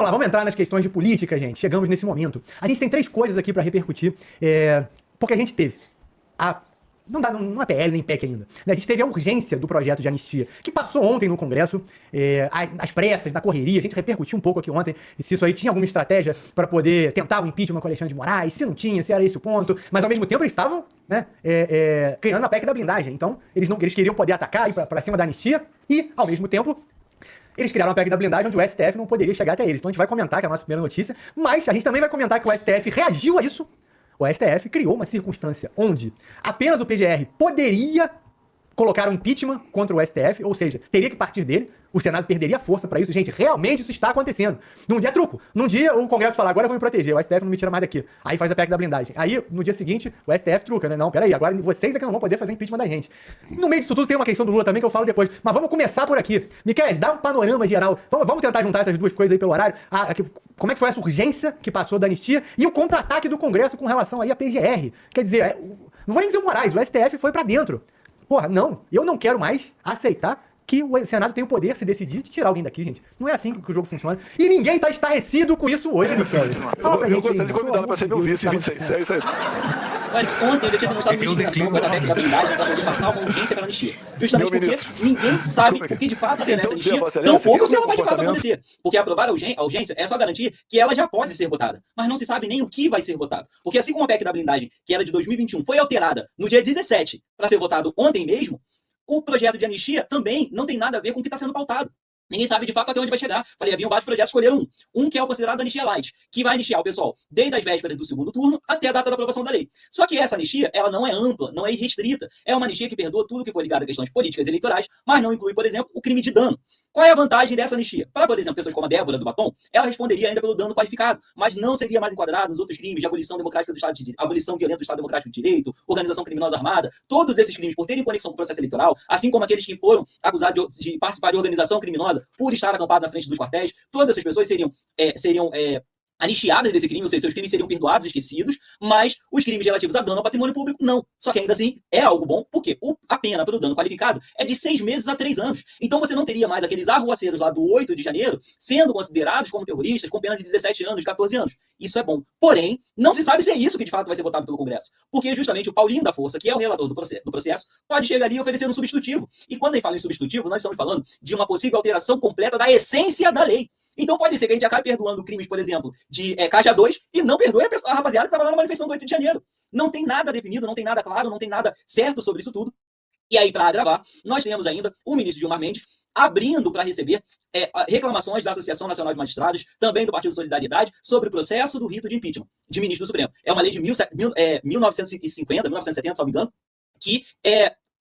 Vamos lá, vamos entrar nas questões de política, gente. Chegamos nesse momento. A gente tem 3 coisas aqui para repercutir, porque a gente teve a... Não é PL nem PEC ainda. A gente teve a urgência do projeto de anistia, que passou ontem no Congresso, às pressas, na correria. A gente repercutiu um pouco aqui ontem, se isso aí tinha alguma estratégia para poder tentar o impeachment com o Alexandre de Moraes, se não tinha, se era esse o ponto. Mas, ao mesmo tempo, eles estavam criando a PEC da blindagem. Então, eles queriam poder atacar e ir para cima da anistia e, ao mesmo tempo, eles criaram a PEC da blindagem onde o STF não poderia chegar até eles. Então a gente vai comentar, que é a nossa primeira notícia, mas a gente também vai comentar que o STF reagiu a isso. O STF criou uma circunstância onde apenas o PGR poderia colocar um impeachment contra o STF, ou seja, teria que partir dele. O Senado perderia força para isso. Gente, realmente isso está acontecendo. Num dia truco. Num dia o Congresso fala, agora eu vou me proteger, o STF não me tira mais daqui. Aí faz a PEC da blindagem. Aí, no dia seguinte, o STF truca, né? Não, peraí, agora vocês é que não vão poder fazer impeachment da gente. No meio disso tudo tem uma questão do Lula também que eu falo depois. Mas vamos começar por aqui. Miquel, dá um panorama geral. Vamos tentar juntar essas duas coisas aí pelo horário. Como é que foi essa urgência que passou da anistia e o contra-ataque do Congresso com relação aí à PGR? Quer dizer, não vou nem dizer o Moraes, o STF foi pra dentro. Porra, não, eu não quero mais aceitar que o Senado tem o poder, se decidir, de tirar alguém daqui, gente. Não é assim que o jogo funciona. E ninguém tá estarrecido com isso hoje, Michel. Eu gostaria de convidá-lo para ser meu vice em 26. É isso aí. Ontem eu já tinha demonstrado minha indignação com essa PEC da blindagem para poder passar uma urgência para anistia. Justamente porque ninguém sabe o que de fato será essa anistia, tampouco se ela vai de fato acontecer. Porque aprovar a urgência é só garantir que ela já pode ser votada. Mas não se sabe nem o que vai ser votado. Porque assim como a PEC da blindagem, que era de 2021, foi alterada no dia 17 para ser votado ontem mesmo, o projeto de anistia também não tem nada a ver com o que está sendo pautado. Ninguém sabe de fato até onde vai chegar. Falei, haviam vários projetos, escolheram um. Um que é o considerado anistia light, que vai anistiar o pessoal desde as vésperas do segundo turno até a data da aprovação da lei. Só que essa anistia, ela não é ampla, não é irrestrita. É uma anistia que perdoa tudo que foi ligado a questões políticas e eleitorais, mas não inclui, por exemplo, o crime de dano. Qual é a vantagem dessa anistia? Para, por exemplo, pessoas como a Débora do Batom, ela responderia ainda pelo dano qualificado, mas não seria mais enquadrada nos outros crimes de abolição democrática do Estado de Direito, abolição violenta do Estado Democrático de Direito, organização criminosa armada. Todos esses crimes, por terem conexão com o processo eleitoral, assim como aqueles que foram acusados de participar de organização criminosa por estar acampado na frente dos quartéis, todas essas pessoas seriam anistiadas desse crime, ou seja, seus crimes seriam perdoados, esquecidos, mas os crimes relativos a dano ao patrimônio público, não. Só que ainda assim, é algo bom, porque a pena pelo dano qualificado é de 6 meses a 3 anos. Então você não teria mais aqueles arruaceiros lá do 8 de janeiro sendo considerados como terroristas com pena de 17 anos, 14 anos. Isso é bom. Porém, não se sabe se é isso que de fato vai ser votado pelo Congresso. Porque justamente o Paulinho da Força, que é o relator do processo, pode chegar ali e oferecer um substitutivo. E quando ele fala em substitutivo, nós estamos falando de uma possível alteração completa da essência da lei. Então pode ser que a gente acabe perdoando crimes, por exemplo, de Caixa 2 e não perdoe a rapaziada que estava lá na manifestação do 8 de janeiro. Não tem nada definido, não tem nada claro, não tem nada certo sobre isso tudo. E aí, para agravar, nós temos ainda o ministro Gilmar Mendes abrindo para receber reclamações da Associação Nacional de Magistrados, também do Partido Solidariedade, sobre o processo do rito de impeachment de ministro do Supremo. É uma lei de 1950, 1970, se não me engano, que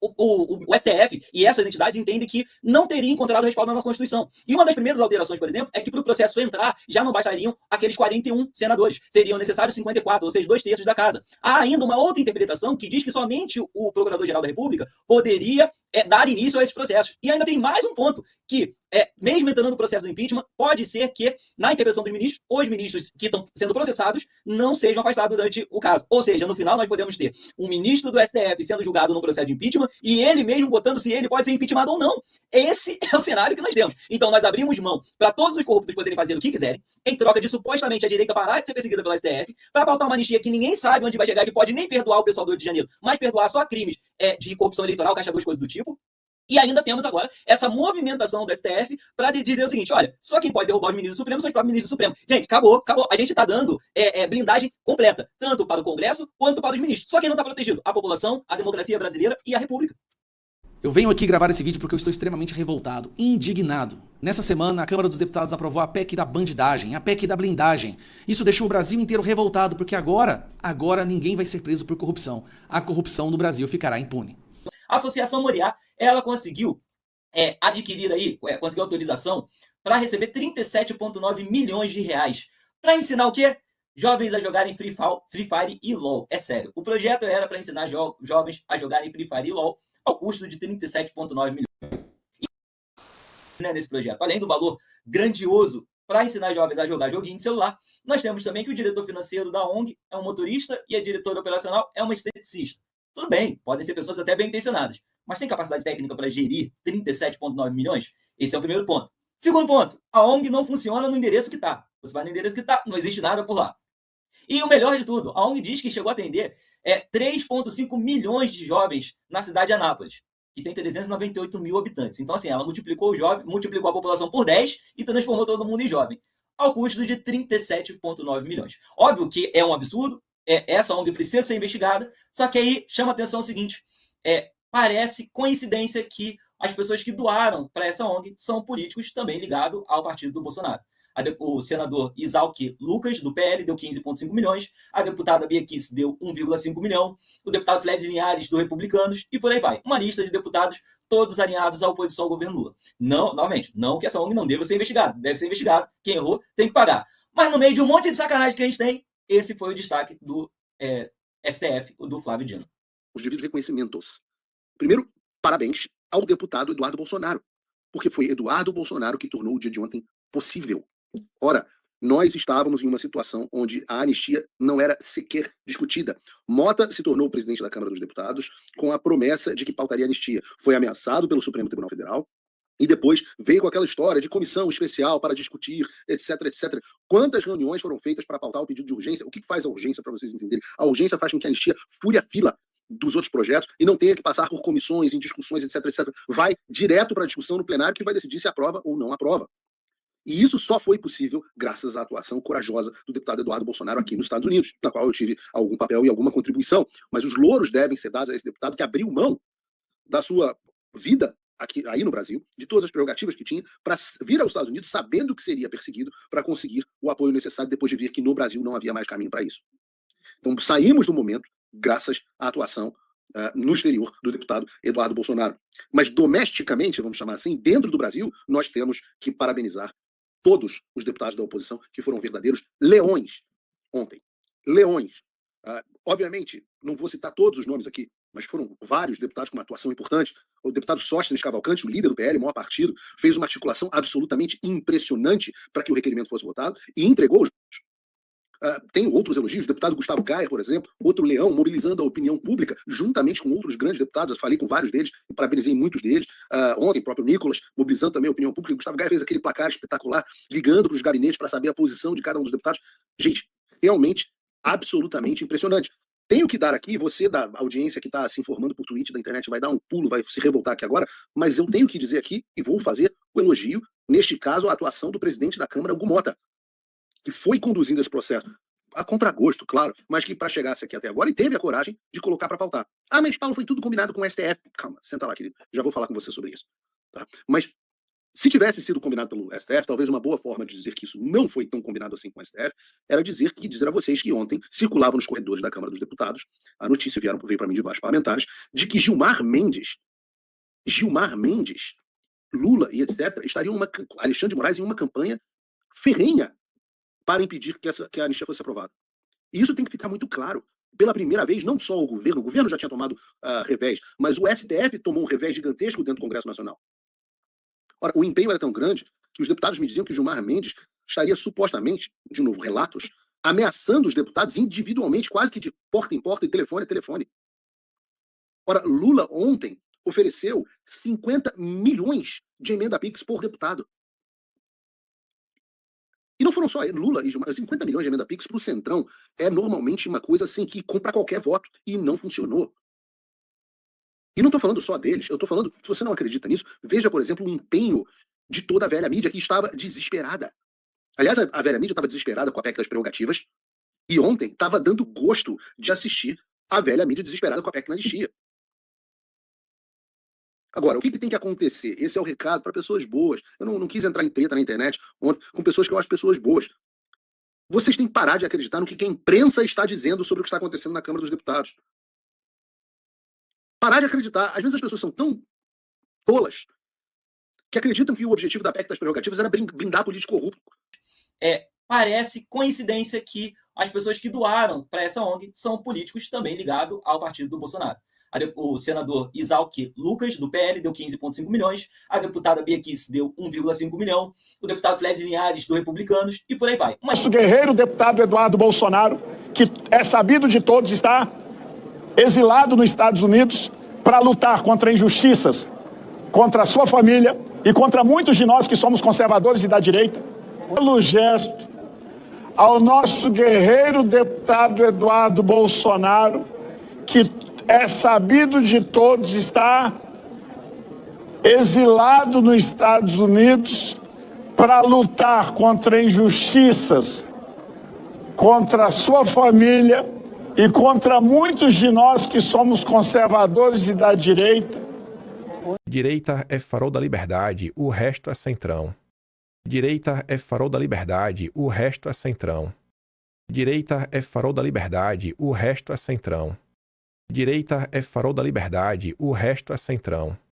o STF e essas entidades entendem que não teria encontrado respaldo na nossa Constituição. E uma das primeiras alterações, por exemplo, é que para o processo entrar, já não bastariam aqueles 41 senadores. Seriam necessários 54, ou seja, 2/3 da casa. Há ainda uma outra interpretação que diz que somente o Procurador-Geral da República poderia dar início a esses processos. E ainda tem mais um ponto, que mesmo entrando no processo do impeachment, pode ser que, na interpretação dos ministros, os ministros que estão sendo processados não sejam afastados durante o caso. Ou seja, no final nós podemos ter um ministro do STF sendo julgado no processo de impeachment e ele mesmo votando se ele pode ser impeachmentado ou não. Esse é o cenário que nós temos. Então nós abrimos mão para todos os corruptos poderem fazer o que quiserem, em troca de supostamente a direita parar de ser perseguida pela STF, para pautar uma anistia que ninguém sabe onde vai chegar, que pode nem perdoar o pessoal do 8 de janeiro, mas perdoar só crimes de corrupção eleitoral, caixa 2, coisas do tipo. E ainda temos agora essa movimentação do STF para dizer o seguinte, olha, só quem pode derrubar os ministros do Supremo são os próprios ministros do Supremo. Gente, acabou. A gente está dando blindagem completa, tanto para o Congresso quanto para os ministros. Só quem não está protegido, a população, a democracia brasileira e a República. Eu venho aqui gravar esse vídeo porque eu estou extremamente revoltado, indignado. Nessa semana, a Câmara dos Deputados aprovou a PEC da bandidagem, a PEC da blindagem. Isso deixou o Brasil inteiro revoltado, porque agora ninguém vai ser preso por corrupção. A corrupção no Brasil ficará impune. A Associação Moriá, ela conseguiu adquirir aí, conseguiu autorização para receber 37,9 milhões de reais. Para ensinar o quê? Jovens a jogarem Free Fire e LoL. É sério. O projeto era para ensinar jovens a jogarem Free Fire e LoL ao custo de 37,9 milhões. E, nesse projeto, além do valor grandioso para ensinar jovens a jogar joguinho de celular, nós temos também que o diretor financeiro da ONG é um motorista e a diretora operacional é uma esteticista. Tudo bem, podem ser pessoas até bem intencionadas, mas tem capacidade técnica para gerir 37,9 milhões? Esse é o primeiro ponto. Segundo ponto, a ONG não funciona no endereço que está. Você vai no endereço que está, não existe nada por lá. E o melhor de tudo, a ONG diz que chegou a atender 3,5 milhões de jovens na cidade de Anápolis, que tem 398 mil habitantes. Então, assim, ela multiplicou a população por 10 e transformou todo mundo em jovem, ao custo de 37,9 milhões. Óbvio que é um absurdo, essa ONG precisa ser investigada, só que aí chama a atenção o seguinte, parece coincidência que as pessoas que doaram para essa ONG são políticos também ligados ao partido do Bolsonaro. O senador Exalc Lucas, do PL, deu 15,5 milhões, a deputada Bia Kicis deu 1,5 milhão, o deputado Fred Linhares, do Republicanos, e por aí vai. Uma lista de deputados, todos alinhados à oposição ao governo Lula. Não, novamente, não que essa ONG não deva ser investigada. Deve ser investigada. Quem errou tem que pagar. Mas no meio de um monte de sacanagem que a gente tem, esse foi o destaque do STF, o do Flávio Dino. Os devidos reconhecimentos. Primeiro, parabéns ao deputado Eduardo Bolsonaro, porque foi Eduardo Bolsonaro que tornou o dia de ontem possível. Ora, nós estávamos em uma situação onde a anistia não era sequer discutida. Mota se tornou presidente da Câmara dos Deputados com a promessa de que pautaria a anistia. Foi ameaçado pelo Supremo Tribunal Federal e depois veio com aquela história de comissão especial para discutir, etc, etc. Quantas reuniões foram feitas para pautar o pedido de urgência? O que faz a urgência, para vocês entenderem? A urgência faz com que a anistia fure a fila dos outros projetos e não tenha que passar por comissões, em discussões, etc, etc. Vai direto para a discussão no plenário que vai decidir se aprova ou não aprova. E isso só foi possível graças à atuação corajosa do deputado Eduardo Bolsonaro aqui nos Estados Unidos, na qual eu tive algum papel e alguma contribuição. Mas os louros devem ser dados a esse deputado que abriu mão da sua vida aí no Brasil, de todas as prerrogativas que tinha, para vir aos Estados Unidos sabendo que seria perseguido para conseguir o apoio necessário depois de ver que no Brasil não havia mais caminho para isso. Então saímos do momento graças à atuação no exterior do deputado Eduardo Bolsonaro. Mas domesticamente, vamos chamar assim, dentro do Brasil, nós temos que parabenizar todos os deputados da oposição que foram verdadeiros leões ontem. Leões. Obviamente, não vou citar todos os nomes aqui, mas foram vários deputados com uma atuação importante. O deputado Sóstenes Cavalcante, o líder do PL, o maior partido, fez uma articulação absolutamente impressionante para que o requerimento fosse votado e entregou os votos. Tem outros elogios, o deputado Gustavo Gayer, por exemplo, outro leão, mobilizando a opinião pública, juntamente com outros grandes deputados. Eu falei com vários deles, e parabenizei muitos deles. Ontem, o próprio Nicolas, mobilizando também a opinião pública. O Gustavo Gayer fez aquele placar espetacular, ligando para os gabinetes para saber a posição de cada um dos deputados. Gente, realmente, absolutamente impressionante. Tenho que dar aqui, você da audiência que está se informando por tweet da internet vai dar um pulo, vai se revoltar aqui agora, mas eu tenho que dizer aqui, e vou fazer o elogio, neste caso, a atuação do presidente da Câmara, Hugo Mota, que foi conduzindo esse processo a contragosto, claro, mas que para chegar aqui até agora, e teve a coragem de colocar para pautar. Mas Paulo, foi tudo combinado com o STF. Calma, senta lá, querido, já vou falar com você sobre isso. Tá? Mas se tivesse sido combinado pelo STF, talvez uma boa forma de dizer que isso não foi tão combinado assim com o STF, era dizer a vocês que ontem circulava nos corredores da Câmara dos Deputados, a notícia veio para mim de vários parlamentares, de que Gilmar Mendes, Lula e etc., estariam Alexandre de Moraes em uma campanha ferrenha para impedir que a anistia fosse aprovada. E isso tem que ficar muito claro. Pela primeira vez, não só o governo já tinha tomado revés, mas o STF tomou um revés gigantesco dentro do Congresso Nacional. Ora, o empenho era tão grande que os deputados me diziam que Gilmar Mendes estaria supostamente, de novo, relatos, ameaçando os deputados individualmente, quase que de porta em porta e telefone a telefone. Ora, Lula ontem ofereceu 50 milhões de emenda PIX por deputado. E não foram só Lula e Gilmar, 50 milhões de emenda PIX para o Centrão é normalmente uma coisa assim que compra qualquer voto, e não funcionou. E não estou falando só deles, eu estou falando, se você não acredita nisso, veja, por exemplo, o empenho de toda a velha mídia que estava desesperada. Aliás, a velha mídia estava desesperada com a PEC das prerrogativas, e ontem estava dando gosto de assistir a velha mídia desesperada com a PEC na anistia. Agora, o que tem que acontecer? Esse é o recado para pessoas boas. Eu não quis entrar em treta na internet ontem com pessoas que eu acho pessoas boas. Vocês têm que parar de acreditar no que a imprensa está dizendo sobre o que está acontecendo na Câmara dos Deputados. Parar de acreditar. Às vezes as pessoas são tão tolas que acreditam que o objetivo da PEC das prerrogativas era blindar político corrupto. Parece coincidência que as pessoas que doaram para essa ONG são políticos também ligados ao partido do Bolsonaro. O senador Exalc Lucas, do PL, deu 15,5 milhões, a deputada Bia Kicis deu 1,5 milhão, o deputado Fred Linhares, do Republicanos, e por aí vai. Nosso guerreiro deputado Eduardo Bolsonaro, que é sabido de todos, está exilado nos Estados Unidos para lutar contra injustiças, contra a sua família, e contra muitos de nós que somos conservadores e da direita, pelo gesto ao nosso guerreiro deputado Eduardo Bolsonaro, que é sabido de todos, está exilado nos Estados Unidos para lutar contra injustiças, contra a sua família e contra muitos de nós que somos conservadores e da direita. Direita é farol da liberdade, o resto é centrão. Direita é farol da liberdade, o resto é centrão. Direita é farol da liberdade, o resto é centrão. Direita é farol da liberdade, o resto é centrão.